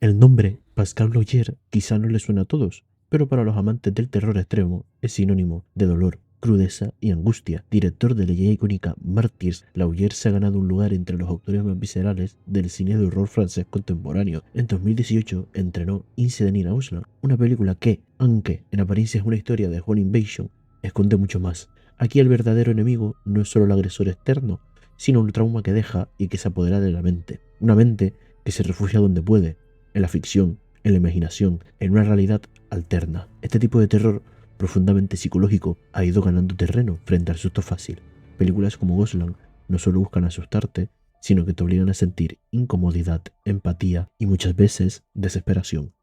El nombre Pascal Laugier quizá no le suena a todos, pero para los amantes del terror extremo es sinónimo de dolor, crudeza y angustia. Director de la ya icónica Martyrs, Laugier se ha ganado un lugar entre los autores más viscerales del cine de horror francés contemporáneo. En 2018 estrenó Incident in Ausland, una película que, aunque en apariencia es una historia de Home Invasion, esconde mucho más. Aquí el verdadero enemigo no es solo el agresor externo, sino un trauma que deja y que se apodera de la mente. Una mente que se refugia donde puede, en la ficción, en la imaginación, en una realidad alterna. Este tipo de terror profundamente psicológico ha ido ganando terreno frente al susto fácil. Películas como Ghostland no solo buscan asustarte, sino que te obligan a sentir incomodidad, empatía y muchas veces desesperación.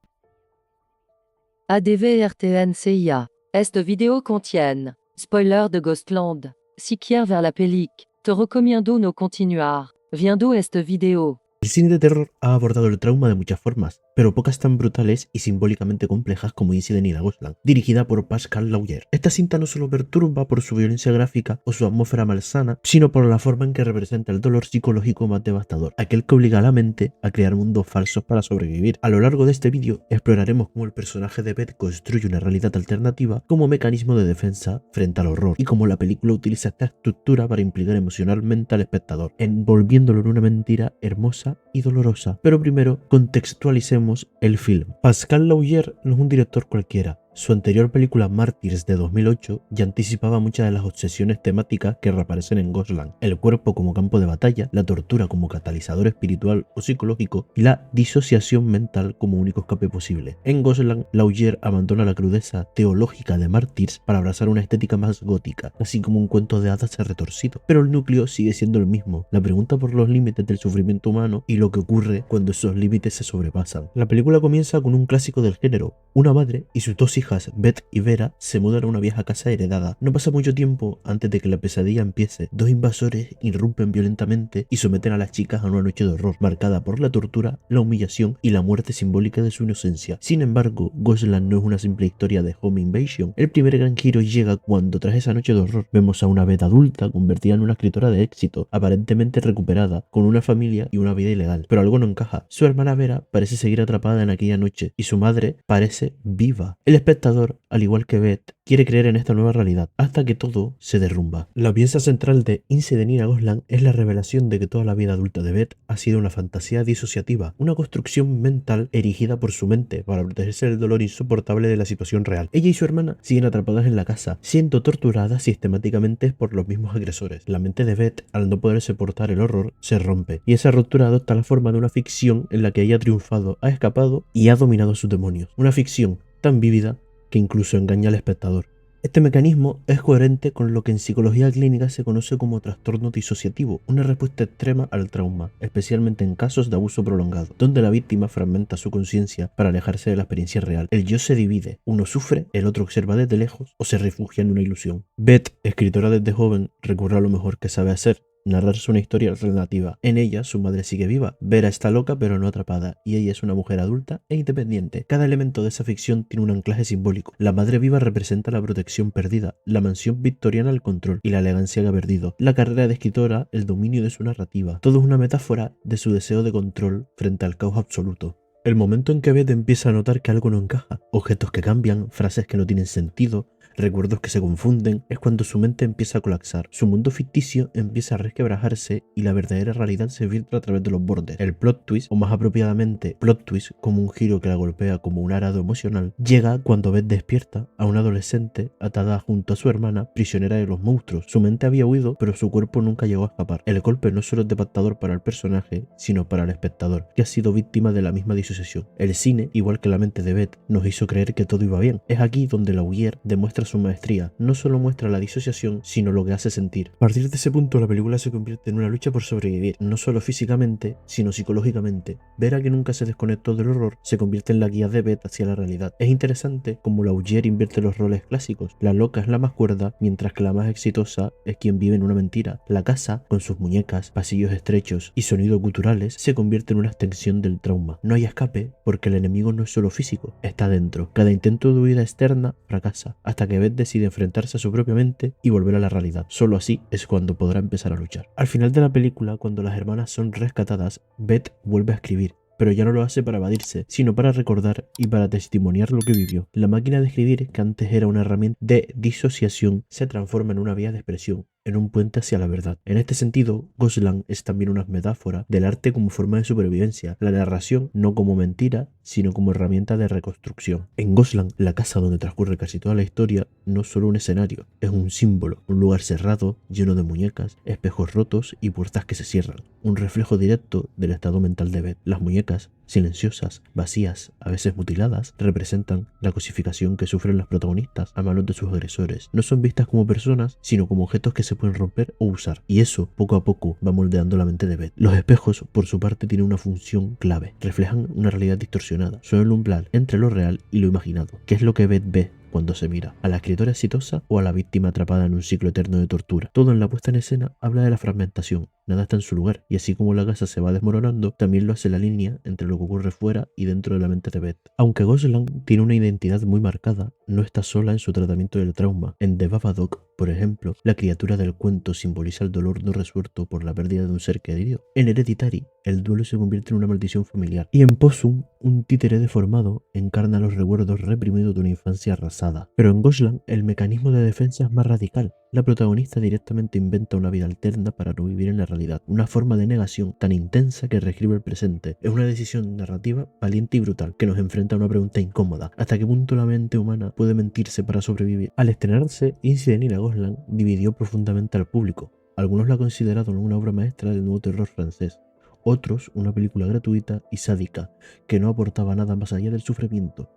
ADVRTNCIA. Cette vidéo contienne spoiler de Ghostland. Si quiere vers la película, te recomiendo no continuar. Viendo esta vidéo. El cine de terror ha abordado el trauma de muchas formas, pero pocas tan brutales y simbólicamente complejas como Incident in Ghostland, dirigida por Pascal Laugier. Esta cinta no solo perturba por su violencia gráfica o su atmósfera malsana, sino por la forma en que representa el dolor psicológico más devastador, aquel que obliga a la mente a crear mundos falsos para sobrevivir. A lo largo de este vídeo exploraremos cómo el personaje de Beth construye una realidad alternativa como mecanismo de defensa frente al horror, y cómo la película utiliza esta estructura para implicar emocionalmente al espectador, envolviéndolo en una mentira hermosa y dolorosa. Pero primero contextualicemos el film. Pascal Laugier no es un director cualquiera. Su anterior película Martyrs de 2008 ya anticipaba muchas de las obsesiones temáticas que reaparecen en Ghostland: el cuerpo como campo de batalla, la tortura como catalizador espiritual o psicológico y la disociación mental como único escape posible. En Ghostland, Laugier abandona la crudeza teológica de Martyrs para abrazar una estética más gótica, así como un cuento de hadas retorcido. Pero el núcleo sigue siendo el mismo: la pregunta por los límites del sufrimiento humano y lo que ocurre cuando esos límites se sobrepasan. La película comienza con un clásico del género: una madre y sus dos hijas, Beth y Vera, se mudan a una vieja casa heredada. No pasa mucho tiempo antes de que la pesadilla empiece. Dos invasores irrumpen violentamente y someten a las chicas a una noche de horror, marcada por la tortura, la humillación y la muerte simbólica de su inocencia. Sin embargo, Ghostland no es una simple historia de home invasion. El primer gran giro llega cuando, tras esa noche de horror, vemos a una Beth adulta convertida en una escritora de éxito, aparentemente recuperada, con una familia y una vida ilegal. Pero algo no encaja. Su hermana Vera parece seguir atrapada en aquella noche y su madre parece viva. El espectador, al igual que Beth, quiere creer en esta nueva realidad, hasta que todo se derrumba. La pieza central de Incident in Ghostland es la revelación de que toda la vida adulta de Beth ha sido una fantasía disociativa, una construcción mental erigida por su mente para protegerse del dolor insoportable de la situación real. Ella y su hermana siguen atrapadas en la casa, siendo torturadas sistemáticamente por los mismos agresores. La mente de Beth, al no poder soportar el horror, se rompe, y esa ruptura adopta la forma de una ficción en la que ella ha triunfado, ha escapado y ha dominado a sus demonios. Una ficción tan vívida que incluso engaña al espectador. Este mecanismo es coherente con lo que en psicología clínica se conoce como trastorno disociativo, una respuesta extrema al trauma, especialmente en casos de abuso prolongado, donde la víctima fragmenta su conciencia para alejarse de la experiencia real. El yo se divide, uno sufre, el otro observa desde lejos o se refugia en una ilusión. Beth, escritora desde joven, recurre a lo mejor que sabe hacer: narrarse una historia alternativa. En ella, su madre sigue viva. Vera está loca pero no atrapada, y ella es una mujer adulta e independiente. Cada elemento de esa ficción tiene un anclaje simbólico. La madre viva representa la protección perdida, la mansión victoriana el control y la elegancia que ha perdido. La carrera de escritora, el dominio de su narrativa. Todo es una metáfora de su deseo de control frente al caos absoluto. El momento en que Beth empieza a notar que algo no encaja, objetos que cambian, frases que no tienen sentido, recuerdos que se confunden, es cuando su mente empieza a colapsar. Su mundo ficticio empieza a resquebrajarse y la verdadera realidad se filtra a través de los bordes. El plot twist, o más apropiadamente plot twist como un giro que la golpea como un arado emocional, llega cuando Beth despierta a una adolescente atada junto a su hermana, prisionera de los monstruos. Su mente había huido, pero su cuerpo nunca llegó a escapar. El golpe no solo es devastador para el personaje, sino para el espectador, que ha sido víctima de la misma disociación. El cine, igual que la mente de Beth, nos hizo creer que todo iba bien. Es aquí donde Laugier demuestra su maestría. No solo muestra la disociación, sino lo que hace sentir. A partir de ese punto, la película se convierte en una lucha por sobrevivir, no solo físicamente, sino psicológicamente. Vera, que nunca se desconectó del horror, se convierte en la guía de Beth hacia la realidad. Es interesante cómo Laugier invierte los roles clásicos. La loca es la más cuerda, mientras que la más exitosa es quien vive en una mentira. La casa, con sus muñecas, pasillos estrechos y sonidos guturales, se convierte en una extensión del trauma. No hay escape, porque el enemigo no es solo físico, está dentro. Cada intento de huida externa fracasa, hasta que Beth decide enfrentarse a su propia mente y volver a la realidad. Solo así es cuando podrá empezar a luchar. Al final de la película, cuando las hermanas son rescatadas, Beth vuelve a escribir. pero ya no lo hace para evadirse, sino para recordar y para testimoniar lo que vivió. La máquina de escribir, que antes era una herramienta de disociación, se transforma en una vía de expresión, en un puente hacia la verdad. En este sentido, Ghostland es también una metáfora del arte como forma de supervivencia, la narración no como mentira, sino como herramienta de reconstrucción. En Ghostland, la casa donde transcurre casi toda la historia no es solo un escenario, es un símbolo, un lugar cerrado, lleno de muñecas, espejos rotos y puertas que se cierran, un reflejo directo del estado mental de Beth. Las muñecas, silenciosas, vacías, a veces mutiladas, representan la cosificación que sufren las protagonistas a manos de sus agresores. No son vistas como personas, sino como objetos que se pueden romper o usar, y eso poco a poco va moldeando la mente de Beth. Los espejos, por su parte, tienen una función clave, reflejan una realidad distorsionada, son el umbral entre lo real y lo imaginado, que es lo que Beth ve cuando se mira, a la escritora exitosa o a la víctima atrapada en un ciclo eterno de tortura. Todo en la puesta en escena habla de la fragmentación, nada está en su lugar, y así como la casa se va desmoronando, también lo hace la línea entre lo que ocurre fuera y dentro de la mente de Beth. Aunque Ghostland tiene una identidad muy marcada, no está sola en su tratamiento del trauma. En The Babadook, por ejemplo, la criatura del cuento simboliza el dolor no resuelto por la pérdida de un ser querido. En Hereditary, el duelo se convierte en una maldición familiar. Y en Possum, un títere deformado encarna los recuerdos reprimidos de una infancia arrasada. Pero en Ghostland, el mecanismo de defensa es más radical. La protagonista directamente inventa una vida alterna para no vivir en la realidad, una forma de negación tan intensa que reescribe el presente. Es una decisión narrativa valiente y brutal que nos enfrenta a una pregunta incómoda: ¿hasta qué punto la mente humana puede mentirse para sobrevivir? Al estrenarse, Incident in a Ghostland dividió profundamente al público. Algunos la consideraron una obra maestra del nuevo terror francés, otros una película gratuita y sádica que no aportaba nada más allá del sufrimiento.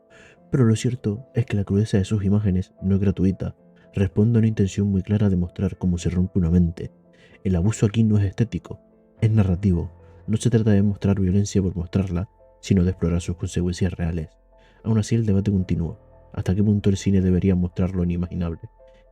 Pero lo cierto es que la crudeza de sus imágenes no es gratuita, responde a una intención muy clara de mostrar cómo se rompe una mente. El abuso aquí no es estético, es narrativo. No se trata de mostrar violencia por mostrarla, sino de explorar sus consecuencias reales. Aún así, el debate continúa. ¿Hasta qué punto el cine debería mostrar lo inimaginable?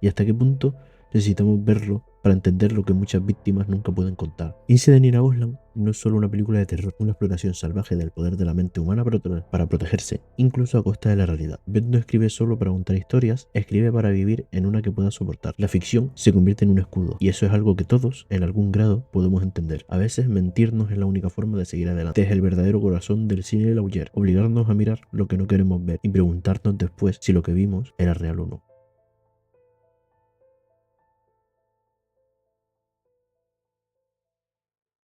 ¿Y hasta qué punto necesitamos verlo para entender lo que muchas víctimas nunca pueden contar? Incident in a Ghostland no es solo una película de terror, una exploración salvaje del poder de la mente humana para protegerse, incluso a costa de la realidad. Beth no escribe solo para contar historias, escribe para vivir en una que pueda soportar. La ficción se convierte en un escudo, y eso es algo que todos, en algún grado, podemos entender. A veces mentirnos es la única forma de seguir adelante. Este es el verdadero corazón del cine de Laugier, obligarnos a mirar lo que no queremos ver y preguntarnos después si lo que vimos era real o no.